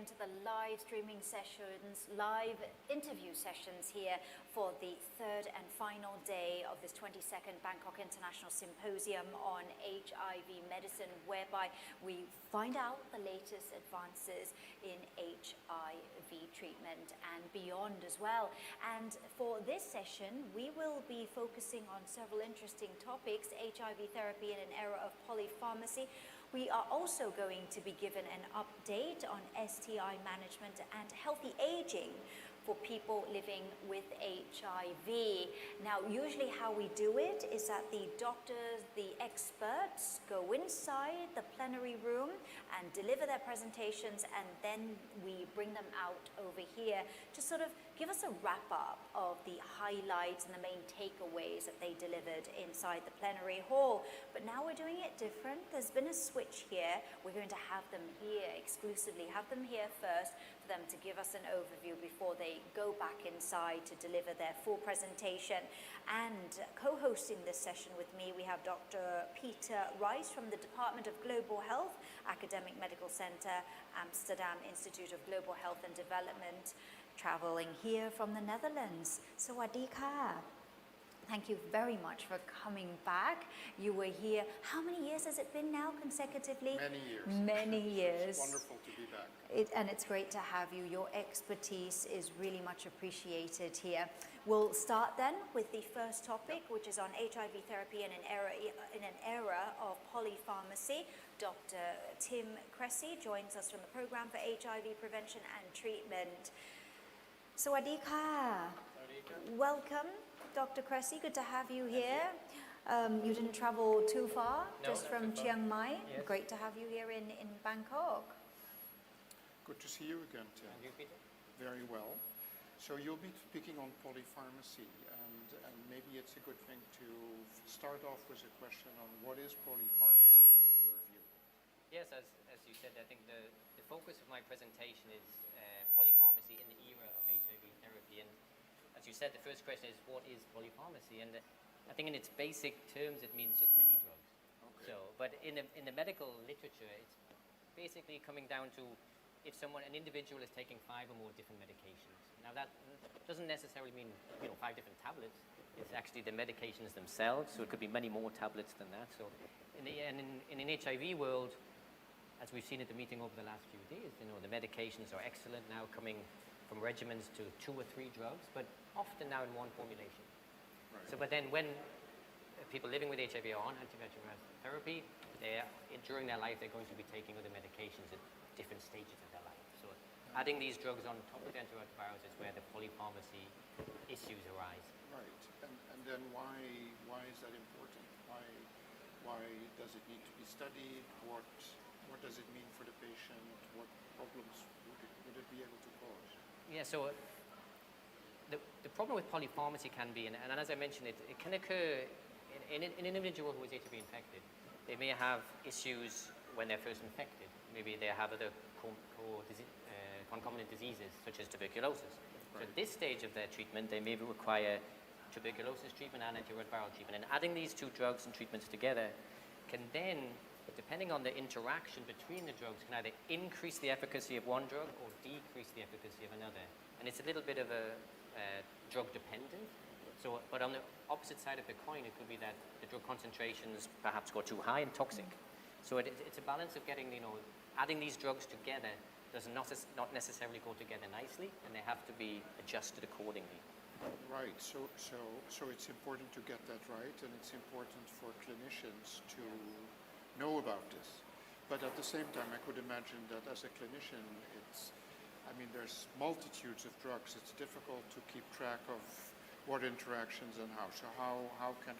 again to the live streaming sessions, live interview sessions here for the third and final day of this 22nd Bangkok International Symposium on HIV medicine, whereby we find out the latest advances in HIV treatment and beyond as well. And for this session, we will be focusing on several interesting topics: HIV therapy in an era of polypharmacy. We are also going to be given an update on STI management and healthy aging for people living with HIV. Now, usually how we do it is that the doctors, the experts go inside the plenary room and deliver their presentations, and then we bring them out over here to sort of give us a wrap-up of the highlights and the main takeaways that they delivered inside the plenary hall. But now we're doing it different. There's been a switch here. We're going to have them here exclusively, have them here first for them to give us an overview before they go back inside to deliver their full presentation. And co-hosting this session with me, we have Dr. Peter Rice from the Department of Global Health, Academic Medical Center, Amsterdam Institute of Global Health and Development, traveling here from the Netherlands. Sawadee ka. Thank you very much for coming back. You were here, how many years has it been now consecutively? Many years. Many years. It's wonderful to be back. And it's great to have you. Your expertise is really much appreciated here. We'll start then with the first topic, which is on HIV therapy in an era of polypharmacy. Dr. Tim Cressey joins us from the Program for HIV Prevention and Treatment. Sawadee ka. Welcome, Dr. Cressey. Good to have you here. You didn't travel too far, just from Chiang Mai. Yes. Great to have you here in Bangkok. Good to see you again, Tim. And you, Peter? Very well. So you'll be speaking on polypharmacy, and maybe it's a good thing to start off with a question on what is polypharmacy in your view? Yes, as you said, I think the focus of my presentation is polypharmacy in the era of HIV therapy. And as you said, the first question is, what is polypharmacy? And I think in its basic terms, it means just many drugs. Okay. So, but in the medical literature, it's basically coming down to if an individual is taking 5 or more different medications. Now that doesn't necessarily mean 5 different tablets. It's actually the medications themselves. So it could be many more tablets than that. So in an HIV world, as we've seen at the meeting over the last few days, the medications are excellent now, coming from regimens to 2 or 3 drugs, but often now in one formulation. Right. So, but then when people living with HIV are on antiretroviral therapy, during their life, they're going to be taking other medications at different stages of their life. So adding these drugs on top of antiretrovirals is where the polypharmacy issues arise. Right. And then why is that important? Why does it need to be studied? What does it mean for the patient? What problems would it be able to cause? Yeah, so the problem with polypharmacy can be, and as I mentioned, it can occur in an individual who is HIV infected. They may have issues when they're first infected. Maybe they have other concomitant diseases, such as tuberculosis. Right. So at this stage of their treatment, they may require tuberculosis treatment and antiretroviral treatment. And adding these 2 drugs and treatments together can then, depending on the interaction between the drugs, can either increase the efficacy of one drug or decrease the efficacy of another. And it's a little bit of a drug dependent. So, but on the opposite side of the coin, it could be that the drug concentrations perhaps go too high and toxic. So it's a balance of getting, adding these drugs together does not necessarily go together nicely, and they have to be adjusted accordingly. Right. So it's important to get that right, and it's important for clinicians to know about this. But at the same time, I could imagine that as a clinician, there's multitudes of drugs. It's difficult to keep track of what interactions and how. So how can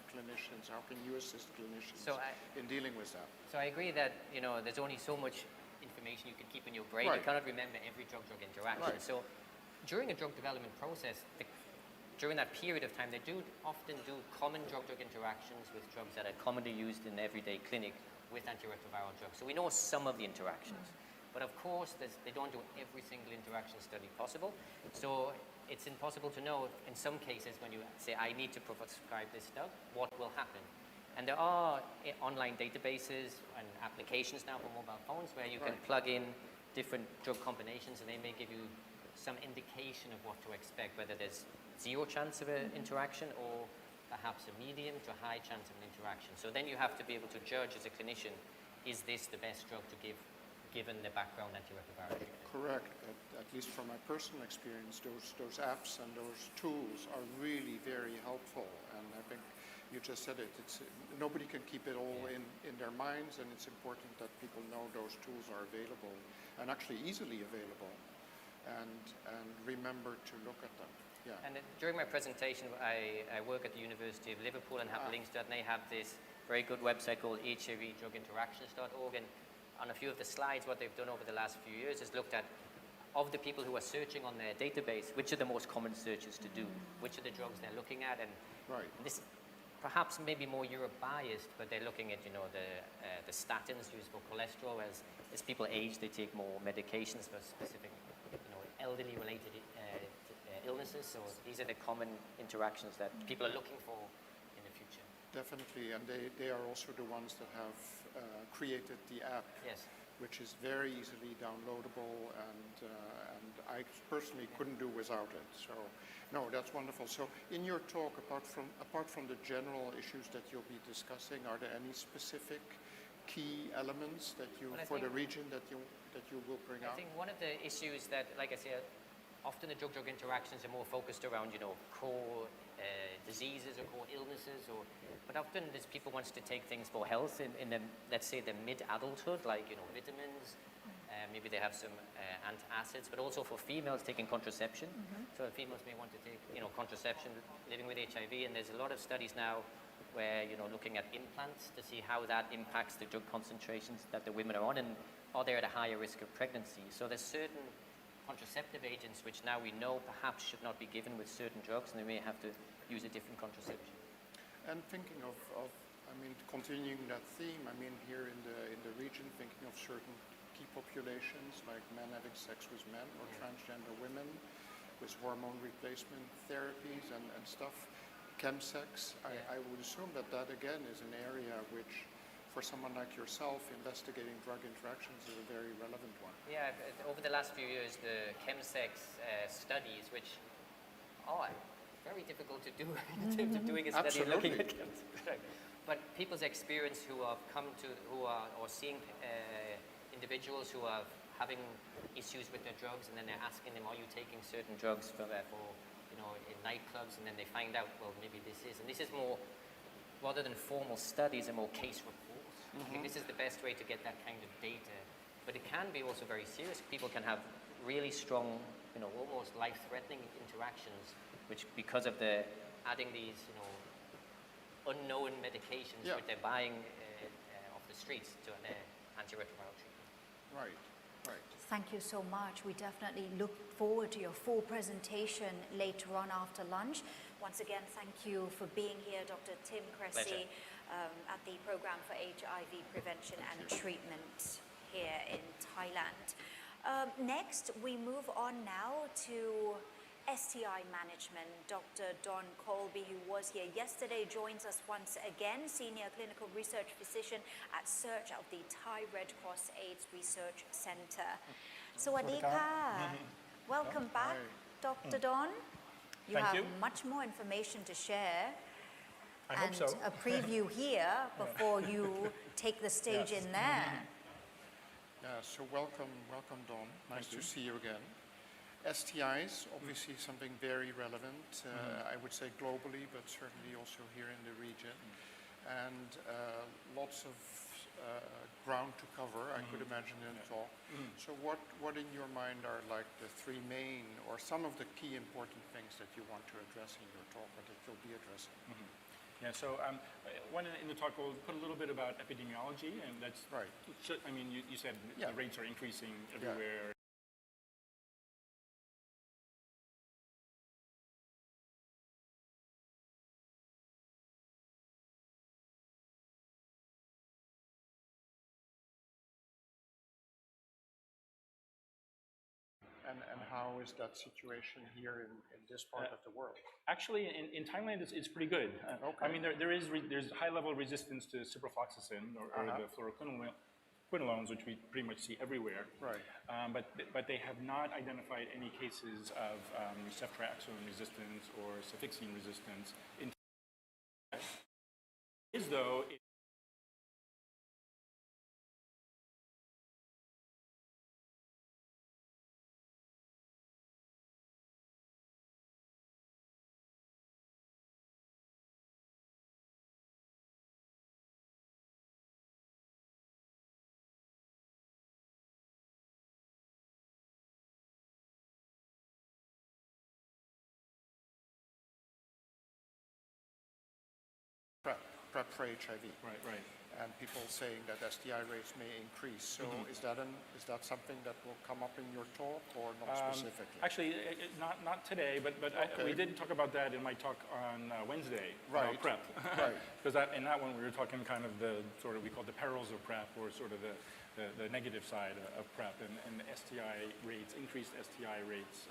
you assist clinicians in dealing with that? So I agree that, there's only so much information you can keep in your brain. Right. You cannot remember every drug-drug interaction. Right. So during a drug development process, during that period of time, they do often do common drug-drug interactions with drugs that are commonly used in everyday clinic with antiretroviral drugs. So we know some of the interactions. But of course, they don't do every single interaction study possible. So it's impossible to know in some cases when you say, I need to prescribe this drug, what will happen. And there are online databases and applications now for mobile phones where you can plug in different drug combinations and they may give you some indication of what to expect, whether there's zero chance of an interaction or perhaps a medium to high chance of an interaction. So then you have to be able to judge as a clinician, is this the best drug to give given the background antiretroviral treatment? Correct. At least from my personal experience, those apps and those tools are really very helpful. And I think you just said it. Nobody can keep it all in their minds, and it's important that people know those tools are available and actually easily available, and remember to look at them. Yeah. And during my presentation, I work at the University of Liverpool and have links to that, and they have this very good website called HIVdruginteractions.org. And on a few of the slides, what they've done over the last few years is looked at, of the people who are searching on their database, which are the most common searches to do, which are the drugs they're looking at, and this perhaps maybe more Europe biased, but they're looking at, the statins used for cholesterol. As people age, they take more medications for specific, elderly related illnesses. So these are the common interactions that people are looking for in the future. Definitely, and they are also the ones that have created the app, which is very easily downloadable, and I personally couldn't do without it. So, no, that's wonderful. So, in your talk, apart from the general issues that you'll be discussing, are there any specific key elements that for the region that you will bring out? I think one of the issues that, like I said, often the drug-drug interactions are more focused around, core diseases or core illnesses, but often there's people wants to take things for health in the, let's say, the mid-adulthood, like, vitamins, maybe they have some antacids, but also for females taking contraception. So females may want to take, contraception, living with HIV, and there's a lot of studies now where, looking at implants to see how that impacts the drug concentrations that the women are on, and are they at a higher risk of pregnancy. So there's certain contraceptive agents which now we know perhaps should not be given with certain drugs, and they may have to use a different contraception. And thinking of continuing that theme, here in the region, thinking of certain key populations like men having sex with men or transgender women with hormone replacement therapies and stuff, chemsex, I would assume that again is an area which, for someone like yourself, investigating drug interactions is a very relevant one. Yeah, over the last few years, the chemsex studies, which are very difficult to do in terms of doing a study and looking at chemsex. But people's experience who are seeing individuals who are having issues with their drugs, and then they're asking them, are you taking certain drugs for in nightclubs, and then they find out, well, maybe this is, and this is more, rather than formal studies, and more case reports. I think this is the best way to get that kind of data. But it can be also very serious. People can have really strong, almost life-threatening interactions, which because of adding these, unknown medications which they're buying off the streets to an antiretroviral treatment. Right. Thank you so much. We definitely look forward to your full presentation later on after lunch. Once again, thank you for being here, Dr. Tim Cressey, at the Program for HIV Prevention and Treatment here in Thailand. Next, we move on now to STI management. Dr. Donn Colby, who was here yesterday, joins us once again, Senior Clinical Research Physician at SEARCH of the Thai Red Cross AIDS Research Center. Sawadee ka. Welcome back, Dr. Donn. You have much more information to share. I hope so. A preview here before you take the stage in there. Yeah, so welcome Donn. Nice to see you again. STIs, obviously something very relevant, I would say globally, but certainly also here in the region. And lots of ground to cover, I could imagine, in the talk. So what in your mind are like the three main, or some of the key important things that you want to address in your talk, or that you'll be addressing? Yeah, so one in the talk we'll put a little bit about epidemiology, and that's right. You said the rates are increasing everywhere. And how is that situation here in this part of the world? Actually, in Thailand, it's pretty good. Okay. I mean, there's high-level resistance to ciprofloxacin or the fluoroquinolones, which we pretty much see everywhere. Right. But they have not identified any cases of ceftriaxone resistance or cefixime resistance in Thailand. Is though. PrEP for HIV. Right. And people saying that STI rates may increase. So is that something that will come up in your talk or not specifically? Actually, not today, but Okay. we did talk about that in my talk on Wednesday Right. about PrEP. Right. Because in that one we were talking kind of the sort of, we call the perils of PrEP, or sort of the negative side of PrEP, and the STI rates, increased STI rates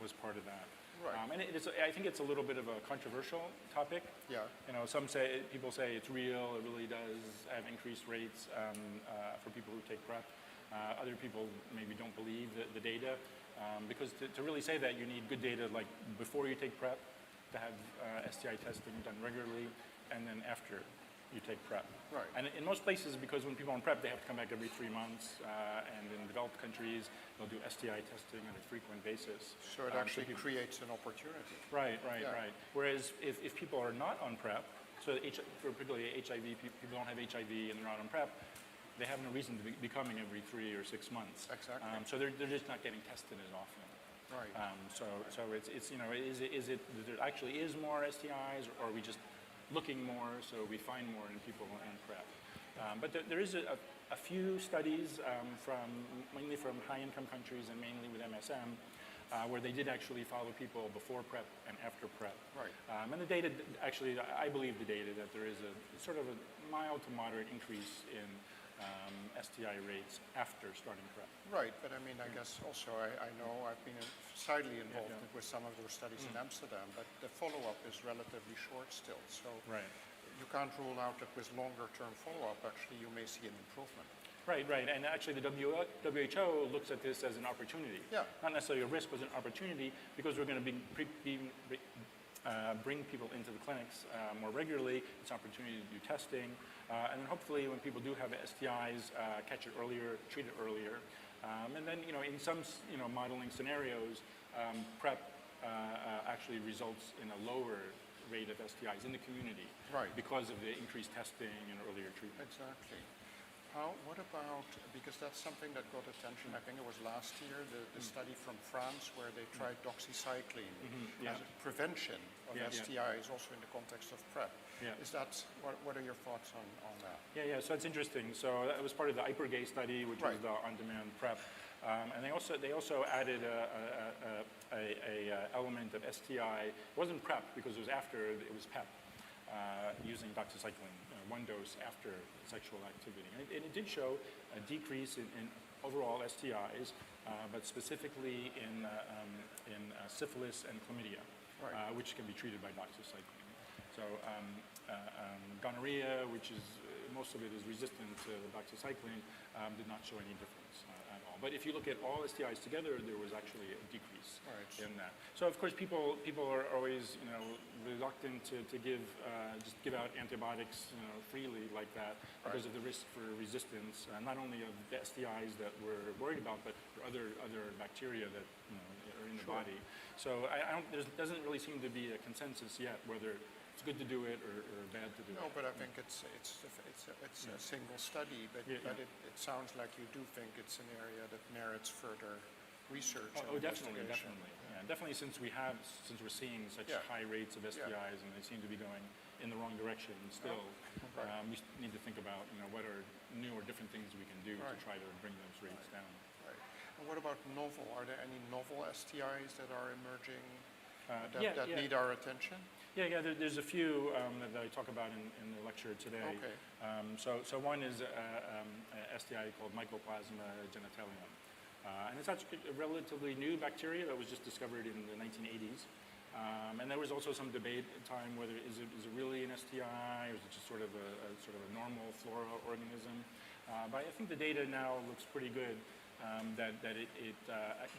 was part of that. Right. And I think it's a little bit of a controversial topic. Yeah. You know, people say it's real, it really does have increased rates for people who take PrEP. Other people maybe don't believe the data, because to really say that, you need good data, like before you take PrEP, to have STI testing done regularly, and then after you take PrEP. Right. And in most places, because when people are on PrEP, they have to come back every 3 months, and in developed countries, they'll do STI testing on a frequent basis. So it actually creates an opportunity. Right. Yeah. Whereas if people are not on PrEP, so particularly HIV, people don't have HIV and they're not on PrEP, they have no reason to be coming every 3 or 6 months. Exactly. So they're just not getting tested as often. Right. So it's you know, is it that there actually is more STIs, or are we just looking more, so we find more in people in PrEP? But there is a few studies mainly from high-income countries and mainly with MSM, where they did actually follow people before PrEP and after PrEP. Right. And the data, actually, I believe the data that there is a sort of a mild to moderate increase in STI rates after starting PrEP. Right, but I mean, I guess also I know I've been sidely involved Yeah. with some of those studies in Amsterdam, but the follow-up is relatively short still. So Right. you can't rule out that with longer-term follow-up, actually, you may see an improvement. Right. And actually the WHO looks at this as an opportunity. Yeah. Not necessarily a risk, but an opportunity, because we're going to bring people into the clinics more regularly. It's an opportunity to do testing. And then hopefully when people do have STIs, catch it earlier, treat it earlier. And then, you know, in some, you know, modeling scenarios, PrEP actually results in a lower rate of STIs in the community. Right. Because of the increased testing and earlier treatment. Exactly. What about, because that's something that got attention, I think it was last year, the study from France where they tried doxycycline Yeah. as a prevention of Yeah. STIs, also in the context of PrEP. Yeah. Is that, what are your thoughts on that? Yeah, so it's interesting. So that was part of the IPERGAY study, which was Right. the on-demand PrEP. And they also added a element of STI. It wasn't PrEP because it was after, it was PEP, using doxycycline, one dose after sexual activity. And it did show a decrease in overall STIs, but specifically in syphilis and chlamydia, Right. which can be treated by doxycycline. So gonorrhea, which is, most of it is resistant to doxycycline, did not show any difference at all. But if you look at all STIs together, there was actually a decrease in that. So of course people are always, you know, reluctant to just give out antibiotics, you know, freely like that, because of the risk for resistance, not only of the STIs that we're worried about, but for other bacteria that, you know, are in the body. So there doesn't really seem to be a consensus yet whether it's good to do it or bad to do it. No, but I think it's a single study, but it sounds like you do think it's an area that merits further research. Oh, and definitely. investigation. Yeah, definitely since we're seeing such high rates of STIs and they seem to be going in the wrong direction still, we need to think about, you know, what are new or different things we can do to try to bring those rates down. Right. And what about novel? Are there any novel STIs that are emerging that need our attention? Yeah, there's a few that I talk about in the lecture today. Okay. So one is a STI called Mycoplasma genitalium. And it's actually a relatively new bacteria that was just discovered in the 1980s. And there was also some debate at the time whether is it really an STI or is it just sort of a normal flora organism. But I think the data now looks pretty good that it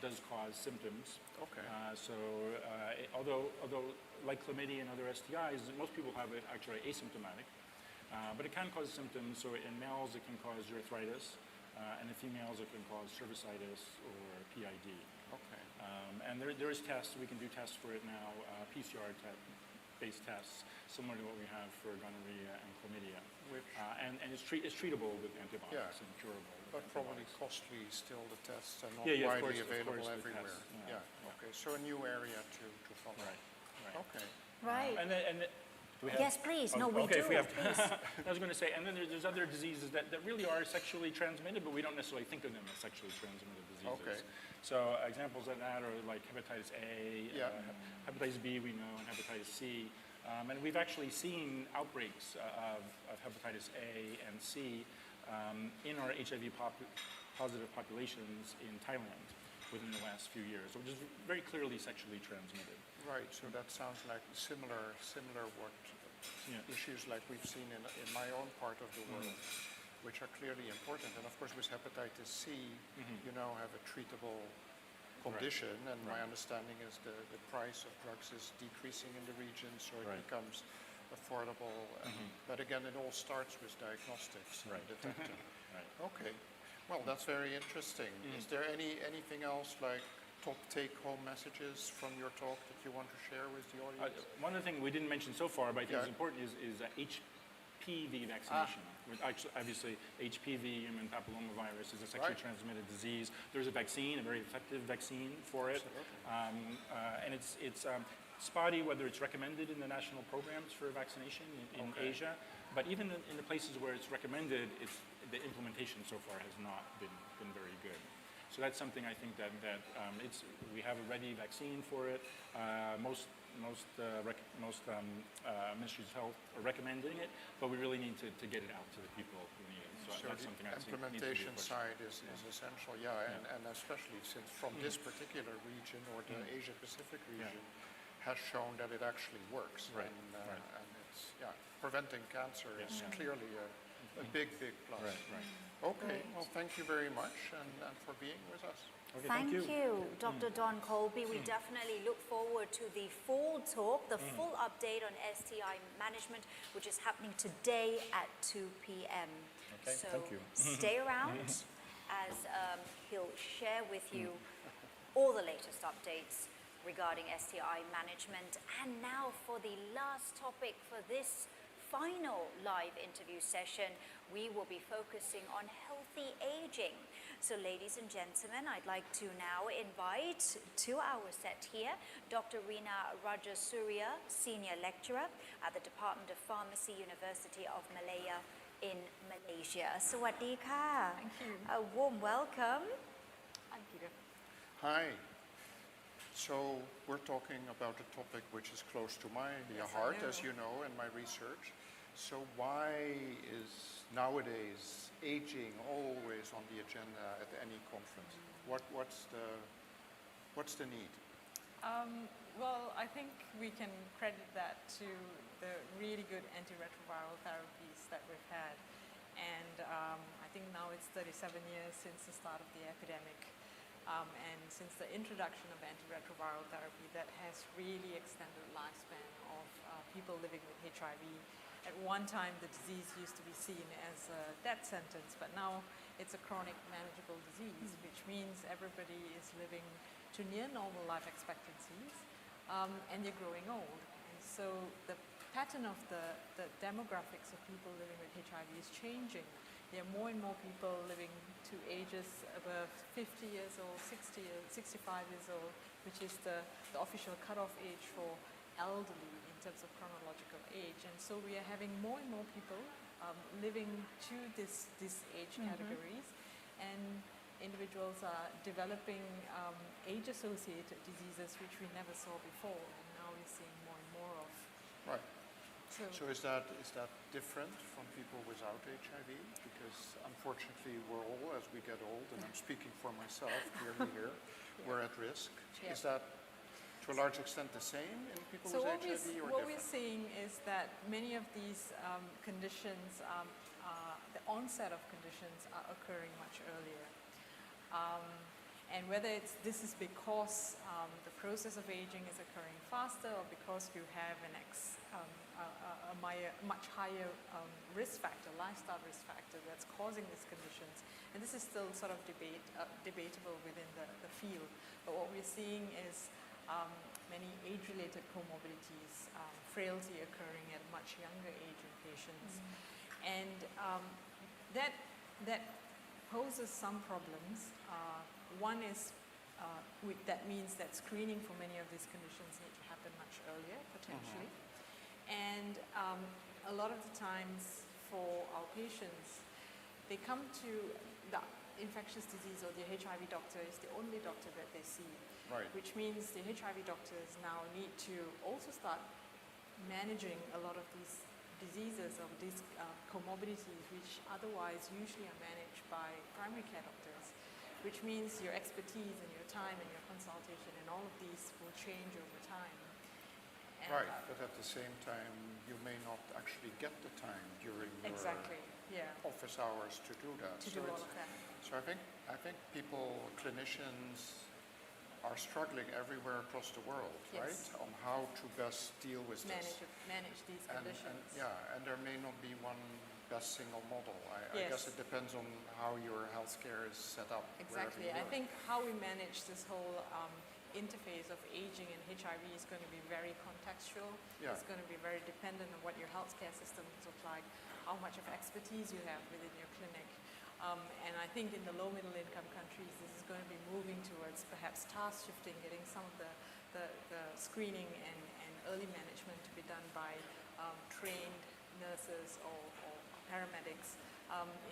does cause symptoms. Okay. Although like chlamydia and other STIs, most people have it actually asymptomatic. But it can cause symptoms. So in males, it can cause urethritis. And in females, it can cause cervicitis or PID. Okay. And there is tests. We can do tests for it now, PCR-based tests, similar to what we have for gonorrhea and chlamydia. And it's treatable with antibiotics and curable. But probably costly still, the tests, and not of widely course, available the everywhere. tests, Okay, so a new area to follow. Right. Okay. Right. Do we have, Yes, please. No, we okay, do. if we have, Please. I was going to say, and then there's other diseases that really are sexually transmitted, but we don't necessarily think of them as sexually transmitted diseases. Okay. So examples of that are like hepatitis A, hepatitis B we know, and hepatitis C. And we've actually seen outbreaks of hepatitis A and C in our HIV positive populations in Thailand within the last few years, which is very clearly sexually transmitted. Right, so that sounds like similar what issues like we've seen in my own part of the world, which are clearly important. And of course with hepatitis C, you now have a treatable condition, and my understanding is the price of drugs is decreasing in the region, so it becomes affordable. But again, it all starts with diagnostics and detecting. Okay, well, that's very interesting. Is there anything else like top take-home messages from your talk that you want to share with the audience? One of the things we didn't mention so far, but I think is important, is HPV vaccination. Actually, obviously, HPV, human papillomavirus, is a sexually transmitted disease. There's a vaccine, a very effective vaccine for it. And it's spotty whether it's recommended in the national programs for vaccination in Asia. But even in the places where it's recommended, the implementation so far has not been very good. So that's something I think that we have a ready vaccine for it. Most ministries of health are recommending it, but we really need to get it out to the people who need it. So that's something I think implementation side is essential, and especially since from this particular region or the Asia Pacific region has shown that it actually works, and it's preventing cancer is clearly a big plus. Okay, well, thank you very much and for being with us. Okay, Thank you, Dr. Donn Colby. We definitely look forward to the full talk, the full update on STI management, which is happening today at 2 p.m. Okay, so thank you. Stay around as he'll share with you all the latest updates regarding STI management. And now for the last topic for this final live interview session, we will be focusing on healthy aging. So ladies and gentlemen, I'd like to now invite to our set here Dr. Reena Rajasuriar, Senior Lecturer at the Department of Pharmacy, University of Malaya in Malaysia. Sawadee ka. Thank you. A warm welcome. Hi, Peter. Hi. So we're talking about a topic which is close to my heart, as you know, in my research. So why is nowadays aging always on the agenda at any conference? What's the need? Well, I think we can credit that to the really good antiretroviral therapies that we've had. And I think now it's 37 years since the start of the epidemic. And since the introduction of antiretroviral therapy, that has really extended the lifespan of people living with HIV. At one time, the disease used to be seen as a death sentence, but now it's a chronic manageable disease, which means everybody is living to near normal life expectancies, and you're growing old. And so the pattern of the demographics of people living with HIV is changing. There are more and more people living to ages above 50 years old, 60 years, 65 years old, which is the official cutoff age for elderly in terms of chronological age. And so we are having more and more people living to this age categories, and individuals are developing age-associated diseases which we never saw before, and now we're seeing more and more of. Right. So is that different from people without HIV? Because unfortunately, we're all, as we get old, and I'm speaking for myself clearly here, we're at risk. Yeah. Is that to a large extent the same in people So with HIV or what different? we're seeing is that many of these conditions, the onset of conditions are occurring much earlier. And whether this is because the process of aging is occurring faster or because you have a much higher risk factor, lifestyle risk factor that's causing these conditions. And this is still sort of debatable within the field. But what we're seeing is many age-related comorbidities, frailty occurring at a much younger age in patients. And that poses some problems. One is that means that screening for many of these conditions need to happen much earlier, potentially. And a lot of the times for our patients, they come to the infectious disease or the HIV doctor is the only doctor that they see. Right. Which means the HIV doctors now need to also start managing a lot of these diseases or these comorbidities, which otherwise usually are managed by primary care doctors, which means your expertise and your time and your consultation and all of these will change over time. And Right, but at the same time, you may not actually get the time during your office hours to do that. To do all of that. So I think people, clinicians, are struggling everywhere across the world, Yes. right, on how to best deal with this. Manage these conditions. And there may not be one best single model. I Yes. guess it depends on how your healthcare is set up. Exactly. I think how we manage this whole interface of aging and HIV is going to be very contextual. Yeah. It's going to be very dependent on what your healthcare system looks like, how much of expertise you have within your clinic. And I think in the low middle income countries, this is going to be moving towards perhaps task shifting, getting some of the screening and early management to be done by trained nurses or paramedics,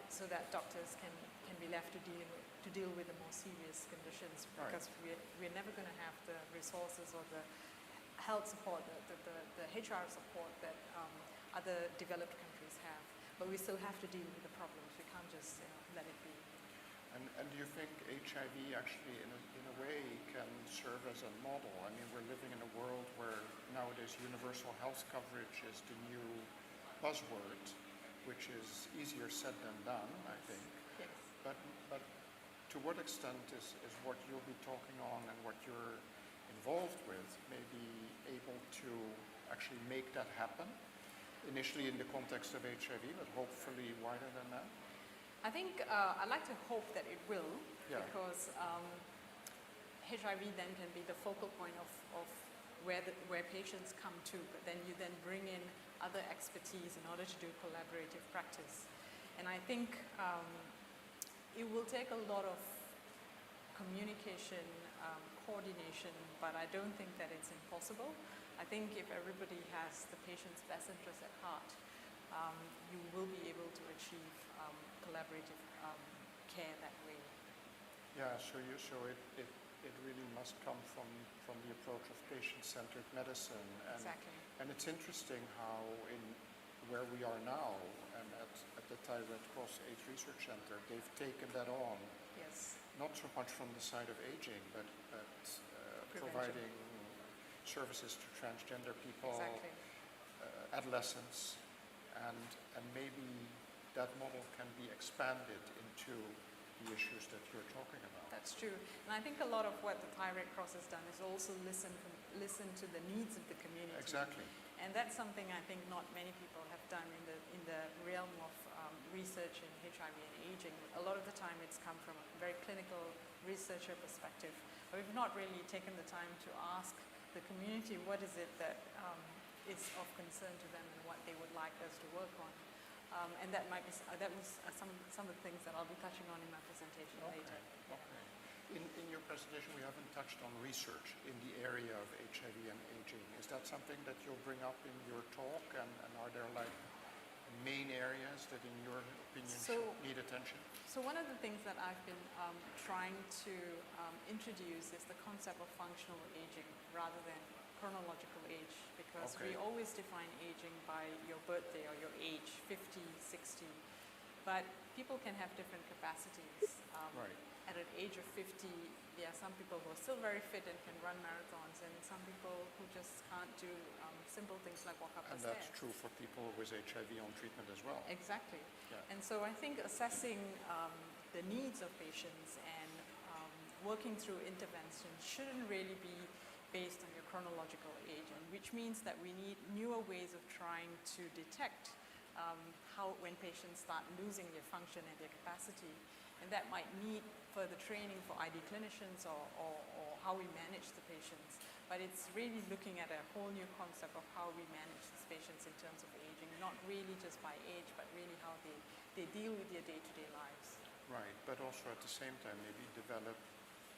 so that doctors can be left to deal with the more serious conditions, because we're never going to have the resources or the health support, the HR support that other developed countries have. But we still have to deal with the problems. We can't just let it be. And do you think HIV actually, in a way, can serve as a model? I mean, we're living in a world where nowadays universal health coverage is the new buzzword, which is easier said than done, I think. Yes. But to what extent is what you'll be talking on and what you're involved with maybe able to actually make that happen? Initially in the context of HIV, but hopefully wider than that? I think I'd like to hope that it will, because HIV then can be the focal point of where patients come to, but then you then bring in other expertise in order to do collaborative practice. And I think it will take a lot of communication, coordination, but I don't think that it's impossible. I think if everybody has the patient's best interest at heart, you will be able to achieve collaborative care that way. Yeah, so it really must come from the approach of patient-centered medicine. Exactly. And it's interesting how where we are now, and at the Thai Red Cross AIDS Research Center, they've taken that on. Yes. Not so much from the side of aging, but providing services to transgender people, Exactly. Adolescents, and maybe that model can be expanded into the issues that you're talking about. That's true. And I think a lot of what the Thai Red Cross has done is also listen to the needs of the community. Exactly. And that's something I think not many people have done in the realm of research in HIV and aging. A lot of the time it's come from a very clinical researcher perspective. But we've not really taken the time to ask the community what is it that is of concern to them and what they would like us to work on. And that was some of the things that I'll be touching on in my presentation later. Okay. In your presentation, we haven't touched on research in the area of HIV and aging. Is that something that you'll bring up in your talk? And are there like main areas that, in your opinion, need attention? So one of the things that I've been trying to introduce is the concept of functional aging rather than chronological age, because we always define aging by your birthday or your age, 50, 60. But people can have different capacities. Right. At an age of 50, there are some people who are still very fit and can run marathons, and some people who just can't do simple things like walk up And the that's stairs. true for people with HIV on treatment as well. Exactly. Yeah. And so I think assessing the needs of patients and working through intervention shouldn't really be based on your chronological age, and which means that we need newer ways of trying to detect when patients start losing their function and their capacity. And that might need further training for ID clinicians or how we manage the patients. But it's really looking at a whole new concept of how we manage these patients in terms of aging, not really just by age, but really how they deal with their day-to-day lives. Right, but also at the same time maybe develop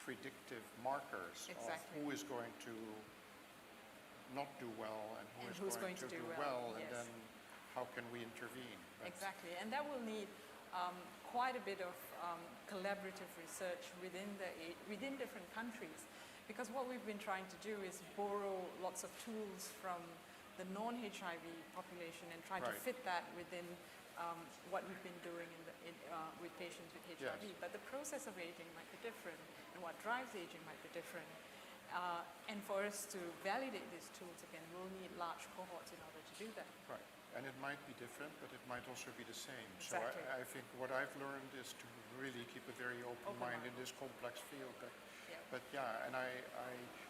predictive markers Exactly. of who is going to not do well and who's going to do well, and yes. then how can we intervene? Exactly, and that will need quite a bit of collaborative research within different countries, because what we've been trying to do is borrow lots of tools from the non-HIV population and try to Right. fit that within what we've been doing with patients with HIV. Yes. But the process of aging might be different, and what drives aging might be different. And for us to validate these tools again, we'll need large cohorts in order to do that. Right, and it might be different, but it might also be the same. Exactly. So I think what I've learned is to really keep a very open mind in this complex field. But yeah,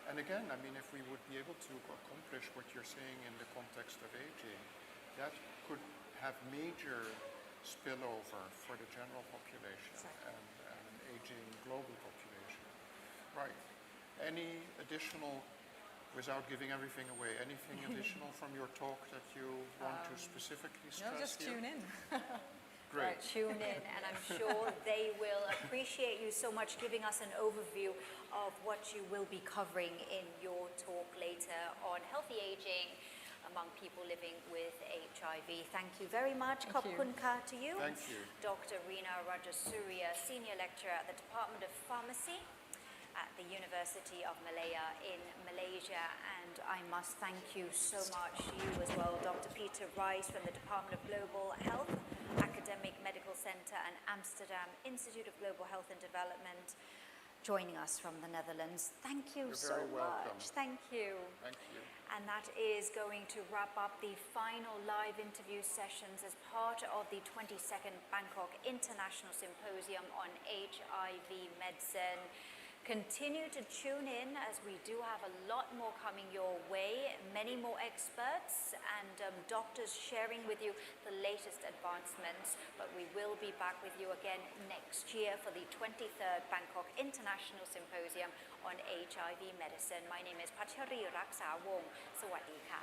and again, I mean, if we would be able to accomplish what you're saying in the context of aging, that could have major spillover for the general population Exactly. and an aging global population. Right. Any additional, without giving everything away, anything additional from your talk that you want to specifically stress No, just here? tune in. Great. Tune in, and I'm sure they will appreciate you so much giving us an overview of what you will be covering in your talk later on healthy aging among people living with HIV. Thank you very much. Thank you. Khop to you. Thank you. Dr. Reena Rajasuriar, Senior Lecturer at the Department of Pharmacy at the University of Malaya in Malaysia. And I must thank you so much, you as well, Dr. Peter Rice from the Department of Global Health, Academic Medical Center and Amsterdam Institute of Global Health and Development, joining us from the Netherlands. Thank you You're so very welcome. much. Thank you. Thank you. And that is going to wrap up the final live interview sessions as part of the 22nd Bangkok International Symposium on HIV medicine. Continue to tune in, as we do have a lot more coming your way, many more experts and doctors sharing with you the latest advancements. But we will be back with you again next year for the 23rd Bangkok International Symposium on HIV medicine. My name is Pachari Raksawong. Sawadee ka.